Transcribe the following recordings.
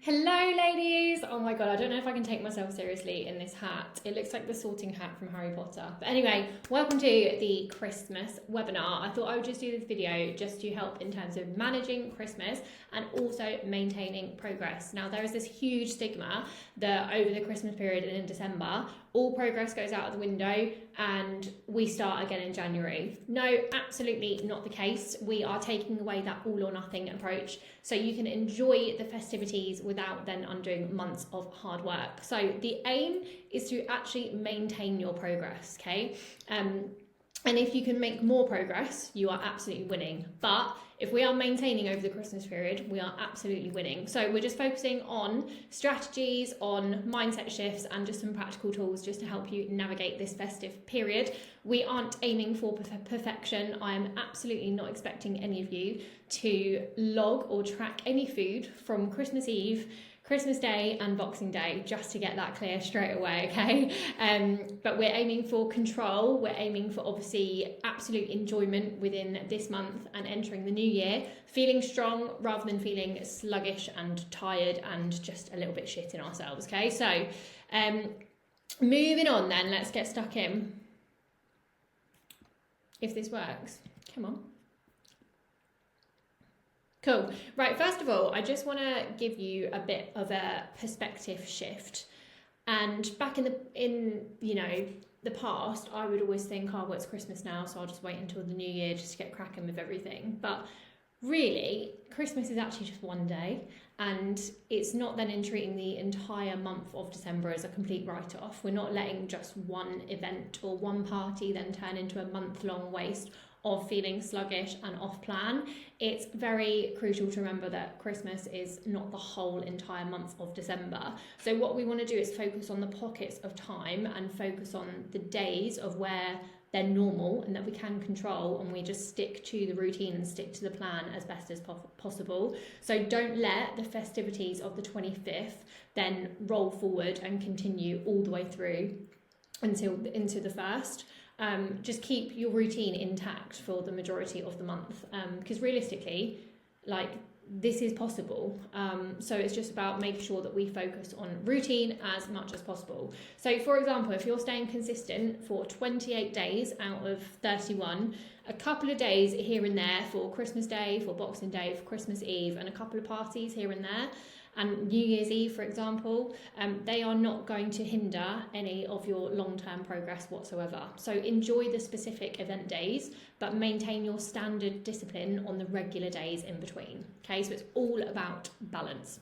Hello ladies! Oh my god, I don't know if I can take myself seriously in this hat. It looks like the sorting hat from Harry Potter. But anyway, welcome to the Christmas webinar. I thought I would just do this video just to help in terms of managing Christmas and also maintaining progress. Now there is this huge stigma that over the Christmas period and in December, all progress goes out of the window and we start again in January. No, absolutely not the case. We are taking away that all or nothing approach so you can enjoy the festivities without then undoing months of hard work. So the aim is to actually maintain your progress, okay? And if you can make more progress, you are absolutely winning. But if we are maintaining over the Christmas period, we are absolutely winning. So we're just focusing on strategies, on mindset shifts, and just some practical tools just to help you navigate this festive period. We aren't aiming for perfection. I am absolutely not expecting any of you to log or track any food from Christmas Eve, Christmas Day and Boxing Day, just to get that clear straight away, okay? But we're aiming for control. We're aiming for obviously absolute enjoyment within this month and entering the new year, feeling strong rather than feeling sluggish and tired and just a little bit shit in ourselves, okay? So moving on then, let's get stuck in. If this works, come on. Cool. Right, first of all, I just want to give you a bit of a perspective shift. And back in the past, I would always think, oh, well, it's Christmas now, so I'll just wait until the new year just to get cracking with everything. But really, Christmas is actually just one day, and it's not then in treating the entire month of December as a complete write-off. We're not letting just one event or one party then turn into a month-long waste of feeling sluggish and off plan. It's very crucial to remember that Christmas is not the whole entire month of December. So what we want to do is focus on the pockets of time and focus on the days of where they're normal and that we can control, and we just stick to the routine and stick to the plan as best as possible. So don't let the festivities of the 25th then roll forward and continue all the way through until into the 1st. Just keep your routine intact for the majority of the month, because realistically, like, this is possible. So it's just about making sure that we focus on routine as much as possible. So for example, if you're staying consistent for 28 days out of 31, a couple of days here and there for Christmas Day, for Boxing Day, for Christmas Eve, and a couple of parties here and there, and New Year's Eve, for example, they are not going to hinder any of your long-term progress whatsoever. So enjoy the specific event days, but maintain your standard discipline on the regular days in between. Okay, so it's all about balance.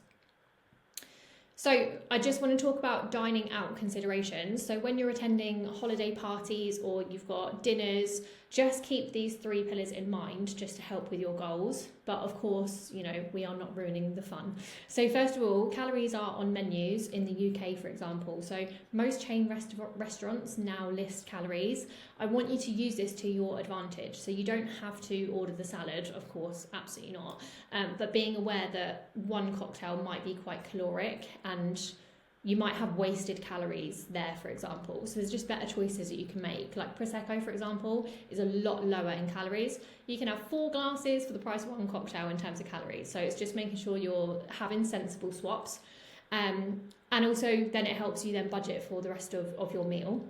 So I just want to talk about dining out considerations. So when you're attending holiday parties or you've got dinners, just keep these 3 pillars in mind just to help with your goals. But of course, you know, we are not ruining the fun. So first of all, calories are on menus in the UK, for example. So most chain restaurants now list calories. I want you to use this to your advantage. So you don't have to order the salad, of course, absolutely not. But being aware that one cocktail might be quite caloric and you might have wasted calories there, for example. So there's just better choices that you can make. Like Prosecco, for example, is a lot lower in calories. You can have 4 glasses for the price of one cocktail in terms of calories. So it's just making sure you're having sensible swaps. And also then it helps you then budget for the rest of your meal.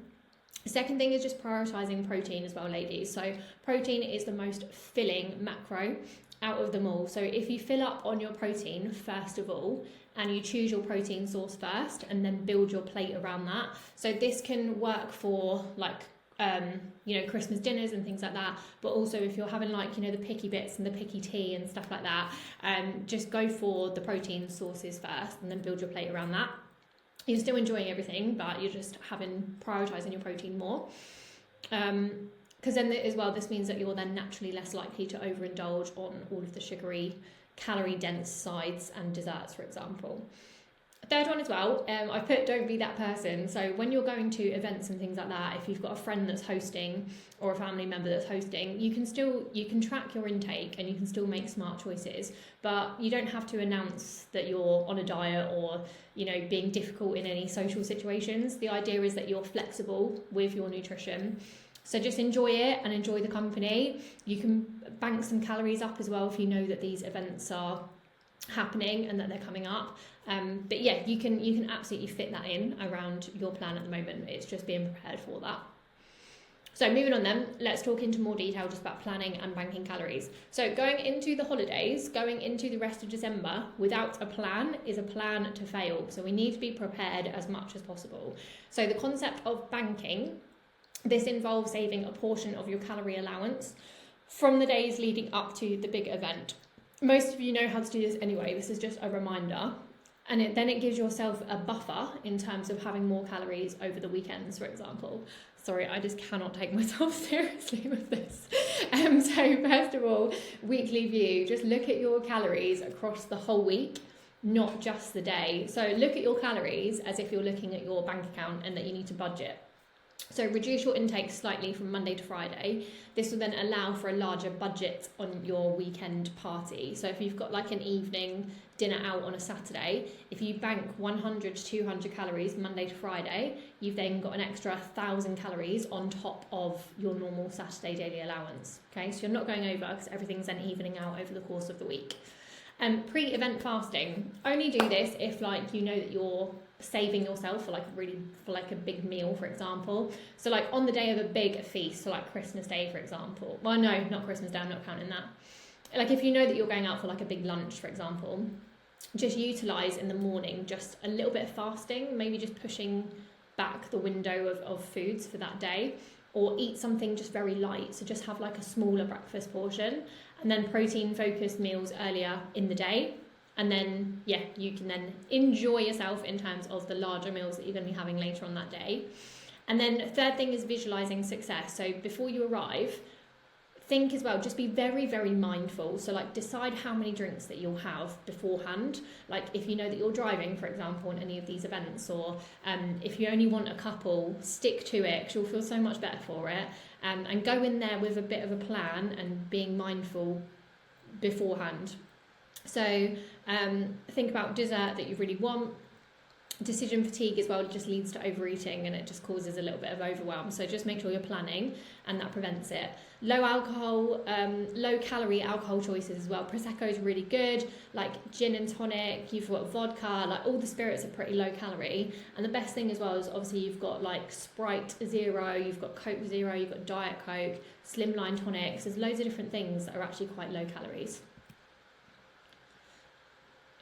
The second thing is just prioritizing protein as well, ladies. So protein is the most filling macro out of them all. So if you fill up on your protein first of all, and you choose your protein source first and then build your plate around that. So this can work for like, Christmas dinners and things like that. But also if you're having like, the picky bits and the picky tea and stuff like that, just go for the protein sources first and then build your plate around that. You're still enjoying everything, but you're just prioritizing your protein more. Because then as well, this means that you're then naturally less likely to overindulge on all of the sugary, calorie-dense sides and desserts, for example. Third one as well, I put don't be that person. So when you're going to events and things like that, if you've got a friend that's hosting or a family member that's hosting, you can track your intake and you can still make smart choices, but you don't have to announce that you're on a diet or being difficult in any social situations. The idea is that you're flexible with your nutrition. So just enjoy it and enjoy the company. You can bank some calories up as well if you know that these events are happening and that they're coming up. But yeah, you can absolutely fit that in around your plan at the moment. It's just being prepared for that. So moving on then, let's talk into more detail just about planning and banking calories. So going into the holidays, going into the rest of December without a plan is a plan to fail. So we need to be prepared as much as possible. So the concept of banking, this involves saving a portion of your calorie allowance from the days leading up to the big event. Most of you know how to do this anyway. This is just a reminder. And then it gives yourself a buffer in terms of having more calories over the weekends, for example. Sorry, I just cannot take myself seriously with this. So first of all, weekly view, just look at your calories across the whole week, not just the day. So look at your calories as if you're looking at your bank account and that you need to budget. So reduce your intake slightly from Monday to Friday. This will then allow for a larger budget on your weekend party. So if you've got like an evening dinner out on a Saturday, if you bank 100 to 200 calories Monday to Friday, you've then got an extra 1,000 calories on top of your normal Saturday daily allowance. Okay, so you're not going over because everything's then evening out over the course of the week. Pre-event fasting, only do this if like you know that you're saving yourself for like a big meal, for example. So like on the day of a big feast, so like Christmas Day, for example. Well, no, not Christmas Day, I'm not counting that. Like if you know that you're going out for like a big lunch, for example, just utilize in the morning just a little bit of fasting, maybe just pushing back the window of foods for that day, or eat something just very light. So just have like a smaller breakfast portion, and then protein focused meals earlier in the day. And then, yeah, you can then enjoy yourself in terms of the larger meals that you're going to be having later on that day. And then third thing is visualizing success. So before you arrive, think as well, just be very, very mindful. So like decide how many drinks that you'll have beforehand. Like if you know that you're driving, for example, on any of these events, or if you only want a couple, stick to it because you'll feel so much better for it. And go in there with a bit of a plan and being mindful beforehand. So think about dessert that you really want. Decision fatigue as well just leads to overeating, and it just causes a little bit of overwhelm. So just make sure you're planning, and that prevents it. Low alcohol, low calorie alcohol choices as well. Prosecco is really good, like gin and tonic, you've got vodka, like all the spirits are pretty low calorie. And the best thing as well is obviously you've got like Sprite Zero, you've got Coke Zero, you've got Diet Coke, Slimline tonics. There's loads of different things that are actually quite low calories.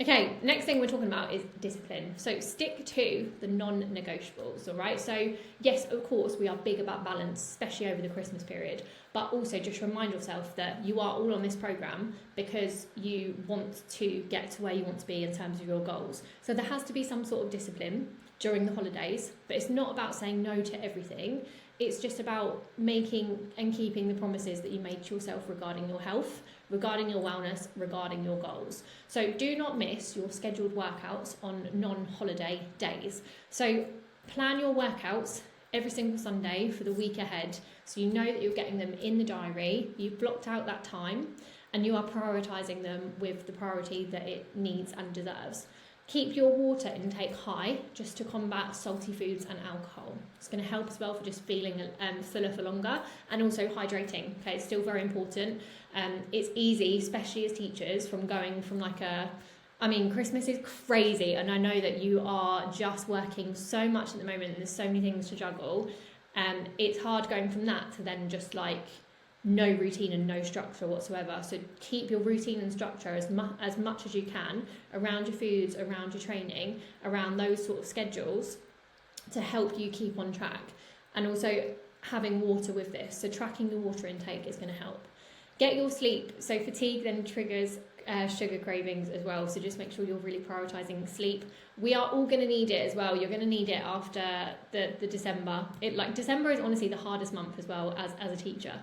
Okay, next thing we're talking about is discipline. So stick to the non-negotiables, all right? So yes, of course, we are big about balance, especially over the Christmas period, but also just remind yourself that you are all on this program because you want to get to where you want to be in terms of your goals. So there has to be some sort of discipline during the holidays, but it's not about saying no to everything. It's just about making and keeping the promises that you made to yourself regarding your health, regarding your wellness, regarding your goals. So do not miss your scheduled workouts on non-holiday days. So plan your workouts every single Sunday for the week ahead, so you know that you're getting them in the diary, you've blocked out that time, and you are prioritising them with the priority that it needs and deserves. Keep your water intake high just to combat salty foods and alcohol. It's going to help as well for just feeling fuller for longer, and also hydrating. Okay, it's still very important. It's easy, especially as teachers, from going from Christmas is crazy, and I know that you are just working so much at the moment and there's so many things to juggle. It's hard going from that to then just like no routine and no structure whatsoever. So keep your routine and structure as much as you can around your foods, around your training, around those sort of schedules to help you keep on track. And also having water with this, so tracking your water intake is going to help. Get your sleep. So fatigue then triggers sugar cravings as well, so just make sure you're really prioritising sleep. We are all going to need it as well. You're going to need it after the December. December is honestly the hardest month as well as a teacher.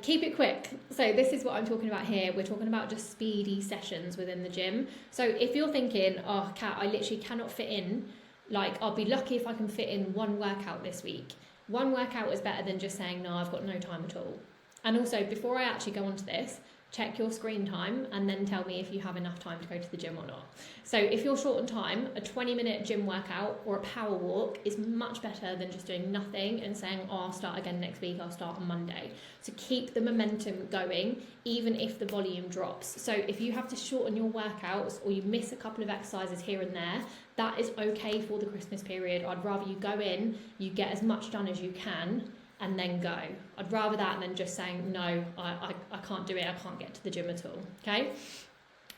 Keep it quick. So this is what I'm talking about here. We're talking about just speedy sessions within the gym. So if you're thinking, oh, Kat, I literally cannot fit in, I'll be lucky if I can fit in one workout this week. One workout is better than just saying, no, I've got no time at all. And also, before I actually go on to this, check your screen time, and then tell me if you have enough time to go to the gym or not. So if you're short on time, a 20-minute gym workout or a power walk is much better than just doing nothing and saying, oh, I'll start again next week, I'll start on Monday. So keep the momentum going, even if the volume drops. So if you have to shorten your workouts or you miss a couple of exercises here and there, that is okay for the Christmas period. I'd rather you go in, you get as much done as you can, and then go. I'd rather that than just saying, no, I can't do it, I can't get to the gym at all, okay?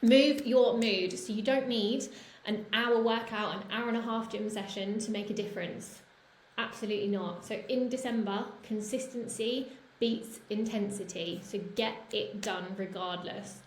Move your mood. So you don't need an hour workout, an hour and a half gym session to make a difference. Absolutely not. So in December, consistency beats intensity. So get it done regardless.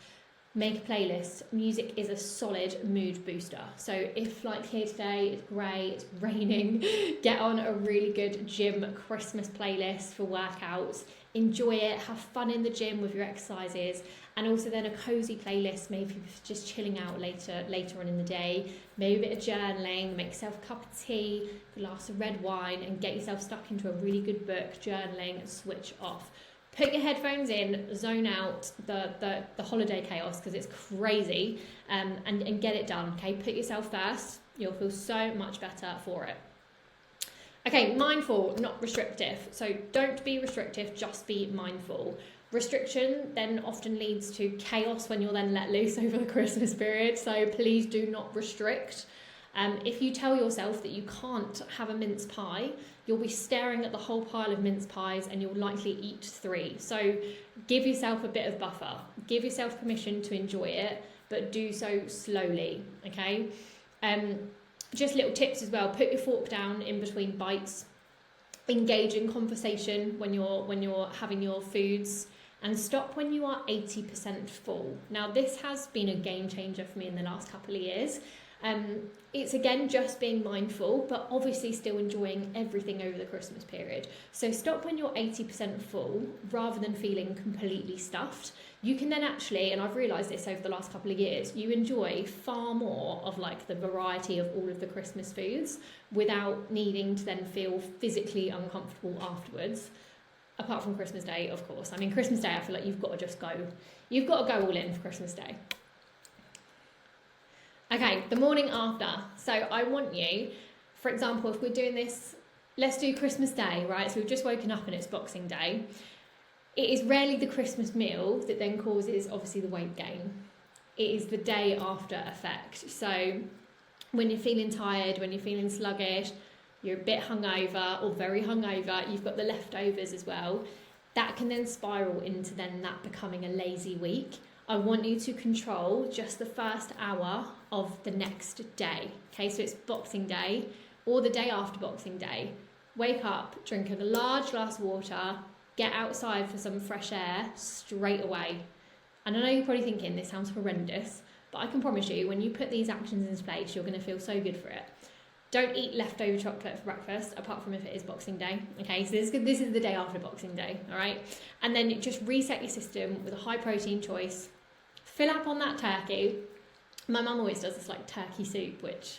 Make a playlist. Music is a solid mood booster. So if, like here today, it's grey, it's raining, get on a really good gym Christmas playlist for workouts. Enjoy it, have fun in the gym with your exercises, and also then a cozy playlist, maybe just chilling out later on in the day, maybe a bit of journaling, make yourself a cup of tea, a glass of red wine, and get yourself stuck into a really good book, journaling, and switch off. Put your headphones in, zone out the holiday chaos, because it's crazy, and get it done, okay? Put yourself first. You'll feel so much better for it. Okay, mindful, not restrictive. So don't be restrictive, just be mindful. Restriction then often leads to chaos when you're then let loose over the Christmas period. So please do not restrict. If you tell yourself that you can't have a mince pie, you'll be staring at the whole pile of mince pies and you'll likely eat 3. So give yourself a bit of buffer. Give yourself permission to enjoy it, but do so slowly, okay? Just little tips as well. Put your fork down in between bites. Engage in conversation when you're having your foods, and stop when you are 80% full. Now, this has been a game changer for me in the last couple of years. It's again just being mindful, but obviously still enjoying everything over the Christmas period. So stop when you're 80% full rather than feeling completely stuffed. You can then actually, and I've realised this over the last couple of years, you enjoy far more of like the variety of all of the Christmas foods without needing to then feel physically uncomfortable afterwards. Apart from Christmas Day, of course. I mean, Christmas Day, I feel like you've got to just go. You've got to go all in for Christmas Day. Okay, the morning after. So I want you, for example, if we're doing this, let's do Christmas Day, right? So we've just woken up and it's Boxing Day. It is rarely the Christmas meal that then causes, obviously, the weight gain. It is the day after effect. So when you're feeling tired, when you're feeling sluggish, you're a bit hungover or very hungover, you've got the leftovers as well, that can then spiral into then that becoming a lazy week. I want you to control just the first hour of the next day. Okay, so it's Boxing Day or the day after Boxing Day. Wake up, drink a large glass of water, get outside for some fresh air straight away. And I know you're probably thinking this sounds horrendous, but I can promise you when you put these actions in place, you're going to feel so good for it. Don't eat leftover chocolate for breakfast, apart from if it is Boxing Day. Okay, so this is the day after Boxing Day, all right? And then you just reset your system with a high protein choice. Fill up on that turkey. My mum always does this like turkey soup, which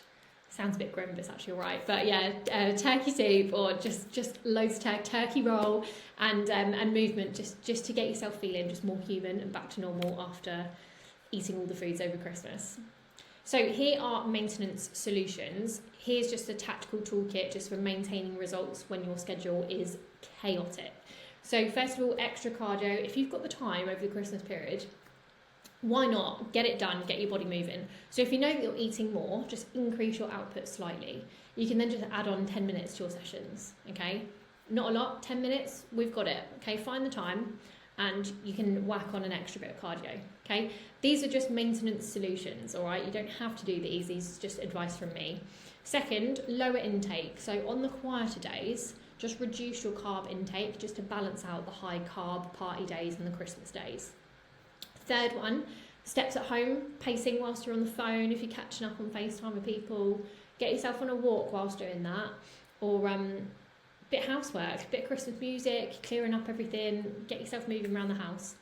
sounds a bit grim, but it's actually all right. But yeah, turkey soup or just loads of turkey roll and movement, just to get yourself feeling just more human and back to normal after eating all the foods over Christmas. So here are maintenance solutions. Here's just a tactical toolkit just for maintaining results when your schedule is chaotic. So first of all, extra cardio. If you've got the time over the Christmas period, why not get it done, get your body moving? So if you know that you're eating more, just increase your output slightly. You can then just add on 10 minutes to your sessions, okay? Not a lot, 10 minutes, we've got it, okay? Find the time and you can whack on an extra bit of cardio, okay? These are just maintenance solutions, all right? You don't have to do these is just advice from me. Second, lower intake. So on the quieter days, just reduce your carb intake just to balance out the high carb party days and the Christmas days. Third one, steps at home, pacing whilst you're on the phone, if you're catching up on FaceTime with people, get yourself on a walk whilst doing that, or bit of housework, bit of Christmas music, clearing up everything, get yourself moving around the house.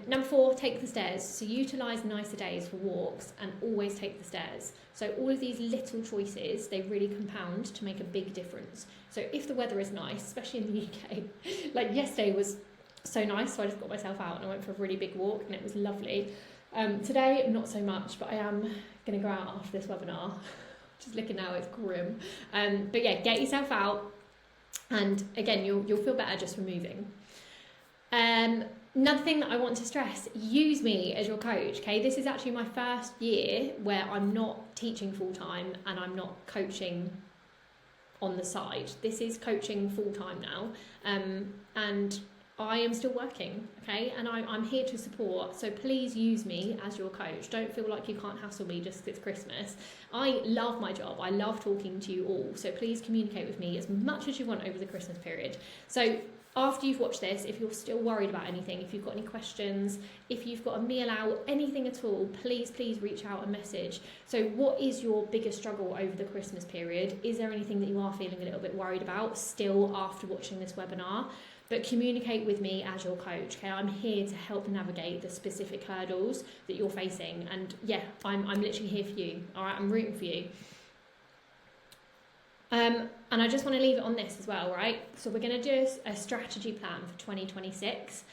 Number 4, take the stairs. So utilise nicer days for walks and always take the stairs. So all of these little choices, they really compound to make a big difference. So if the weather is nice, especially in the UK, like yesterday was so nice. So I just got myself out and I went for a really big walk and it was lovely. Today, not so much, but I am going to go out after this webinar. Just looking now, it's grim. But yeah, get yourself out, and again, you'll feel better just from moving. Another thing that I want to stress, use me as your coach, okay? This is actually my first year where I'm not teaching full-time and I'm not coaching on the side. This is coaching full-time now, and I am still working, okay? And I'm here to support, so please use me as your coach. Don't feel like you can't hassle me just because it's Christmas. I love my job. I love talking to you all, so please communicate with me as much as you want over the Christmas period. So after you've watched this, if you're still worried about anything, if you've got any questions, if you've got a meal out, anything at all, please reach out and message. So what is your biggest struggle over the Christmas period? Is there anything that you are feeling a little bit worried about still after watching this webinar? But communicate with me as your coach, okay? I'm here to help navigate the specific hurdles that you're facing. And yeah, I'm literally here for you, all right? I'm rooting for you. And I just want to leave it on this as well, right? So we're going to do a strategy plan for 2026.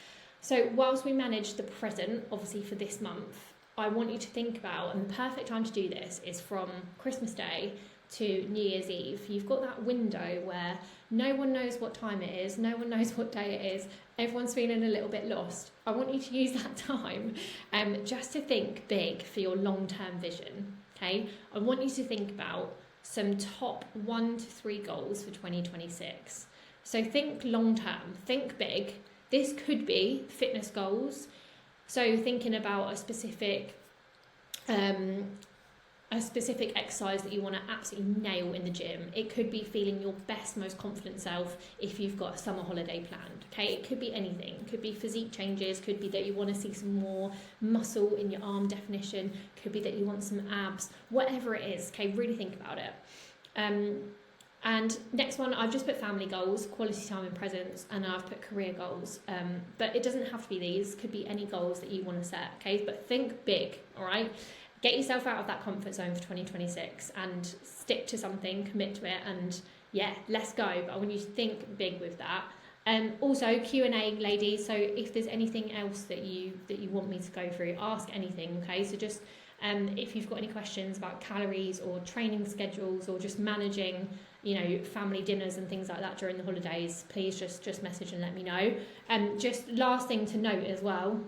So whilst we manage the present, obviously for this month, I want you to think about, and the perfect time to do this is from Christmas Day to New Year's Eve. You've got that window where no one knows what time it is, no one knows what day it is, everyone's feeling a little bit lost. I want you to use that time just to think big for your long-term vision, okay? I want you to think about some top 1 to 3 goals for 2026. So think long-term, think big. This could be fitness goals. So thinking about a specific exercise that you want to absolutely nail in the gym. It could be feeling your best, most confident self if you've got a summer holiday planned, okay? It could be anything. It could be physique changes, could be that you want to see some more muscle in your arm definition, could be that you want some abs, whatever it is, okay? Really think about it. And next one, I've just put family goals, quality time and presence, and I've put career goals. But it doesn't have to be these, it could be any goals that you want to set, okay? But think big, all right? Get yourself out of that comfort zone for 2026 and stick to something, commit to it, and yeah, let's go. But I want you to think big with that. Also, Q&A, ladies, so if there's anything else that you want me to go through, ask anything, okay? So just if you've got any questions about calories or training schedules or just managing, family dinners and things like that during the holidays, please just message and let me know. Just last thing to note as well,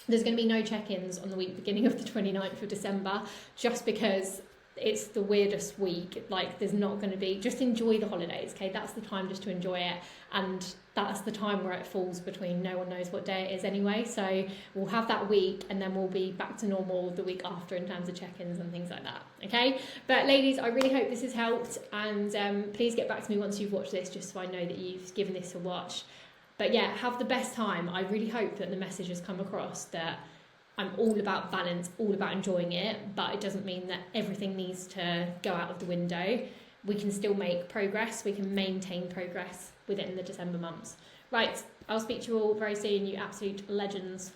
there's going to be no check-ins on the week beginning of the 29th of December, just because it's the weirdest week. Like, there's not going to be, just enjoy the holidays, okay? That's the time just to enjoy it, and that's the time where it falls between no one knows what day it is anyway. So we'll have that week, and then we'll be back to normal the week after in terms of check-ins and things like that, okay? But ladies, I really hope this has helped, and please get back to me once you've watched this, just so I know that you've given this a watch. But yeah, have the best time. I really hope that the message has come across that I'm all about balance, all about enjoying it, but it doesn't mean that everything needs to go out of the window. We can still make progress. We can maintain progress within the December months. Right, I'll speak to you all very soon, you absolute legends.